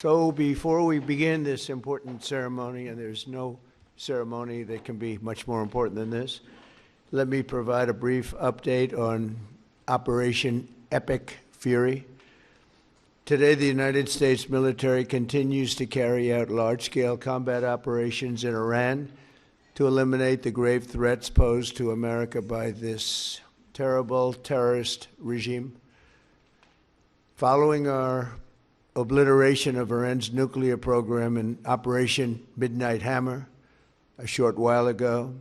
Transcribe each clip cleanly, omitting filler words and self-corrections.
So before we begin this important ceremony, and there's no ceremony that can be much more important than this, let me provide a brief update on Operation Epic Fury. Today, the United States military continues to carry out large-scale combat operations in Iran to eliminate the grave threats posed to America by this terrible terrorist regime. Following our obliteration of Iran's nuclear program in Operation Midnight Hammer a short while ago,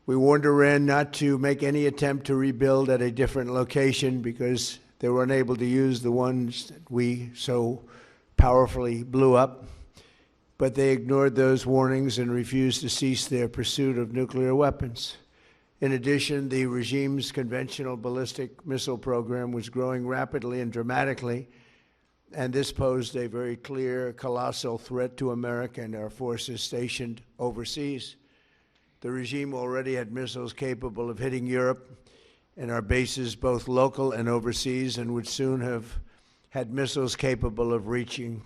we warned Iran not to make any attempt to rebuild at a different location because they were unable to use the ones that we so powerfully blew up. But they ignored those warnings and refused to cease their pursuit of nuclear weapons. In addition, the regime's conventional ballistic missile program was growing rapidly and dramatically, and this posed a very clear, colossal threat to America and our forces stationed overseas. The regime already had missiles capable of hitting Europe and our bases, both local and overseas, and would soon have had missiles capable of reaching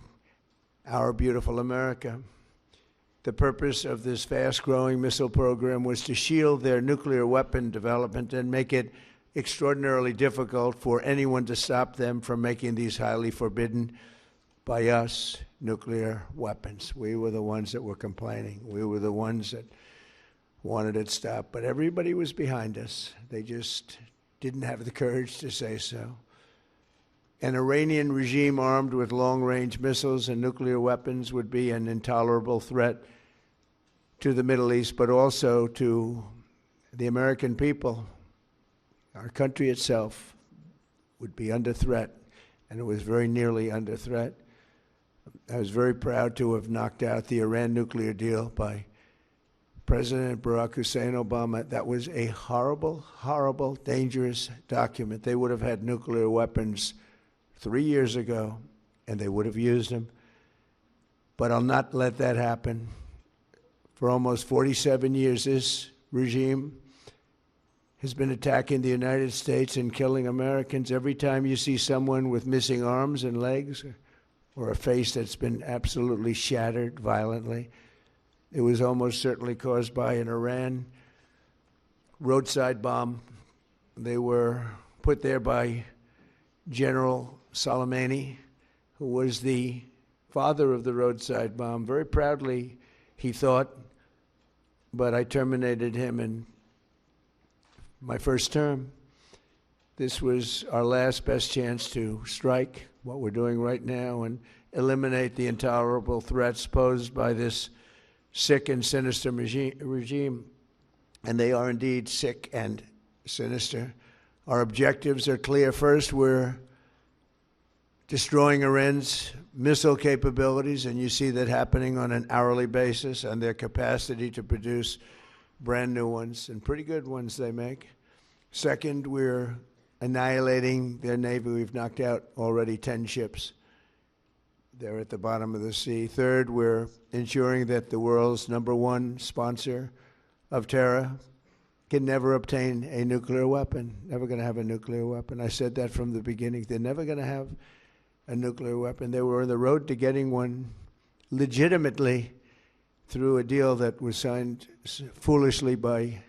our beautiful America. The purpose of this fast-growing missile program was to shield their nuclear weapon development and make it extraordinarily difficult for anyone to stop them from making these highly forbidden by us nuclear weapons. We were the ones that were complaining. We were the ones that wanted it stopped. But everybody was behind us. They just didn't have the courage to say so. An Iranian regime armed with long-range missiles and nuclear weapons would be an intolerable threat to the Middle East, but also to the American people. Our country itself would be under threat, and it was very nearly under threat. I was very proud to have knocked out the Iran nuclear deal by President Barack Hussein Obama. That was a horrible, horrible, dangerous document. They would have had nuclear weapons 3 years ago, and they would have used them. But I'll not let that happen. For almost 47 years, this regime has been attacking the United States and killing Americans. Every time you see someone with missing arms and legs or a face that's been absolutely shattered violently, it was almost certainly caused by an Iran roadside bomb. They were put there by General Soleimani, who was the father of the roadside bomb. Very proudly, he thought, but I terminated him in my first term. This was our last best chance to strike what we're doing right now and eliminate the intolerable threats posed by this sick and sinister regime. And they are indeed sick and sinister. Our objectives are clear. First, we're destroying Iran's missile capabilities, and you see that happening on an hourly basis, and their capacity to produce brand new ones, and pretty good ones they make. Second, we're annihilating their Navy. We've knocked out already 10 ships. They're at the bottom of the sea. Third, we're ensuring that the world's #1 sponsor of terror can never obtain a nuclear weapon, never going to have a nuclear weapon. I said that from the beginning. They're never going to have a nuclear weapon. They were on the road to getting one legitimately through a deal that was signed foolishly by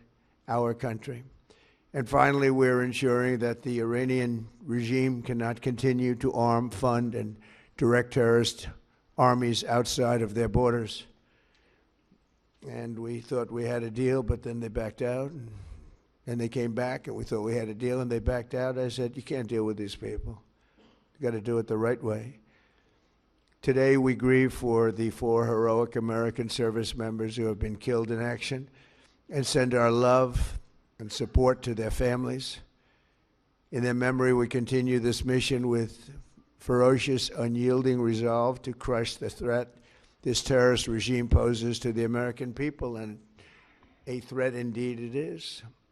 our country. And finally, we're ensuring that the Iranian regime cannot continue to arm, fund, and direct terrorist armies outside of their borders. And we thought we had a deal, but then they backed out. And they came back, and we thought we had a deal, and they backed out. I said, you can't deal with these people. You got to do it the right way. Today, we grieve for the 4 heroic American service members who have been killed in action and send our love and support to their families. In their memory, we continue this mission with ferocious, unyielding resolve to crush the threat this terrorist regime poses to the American people, and a threat indeed it is.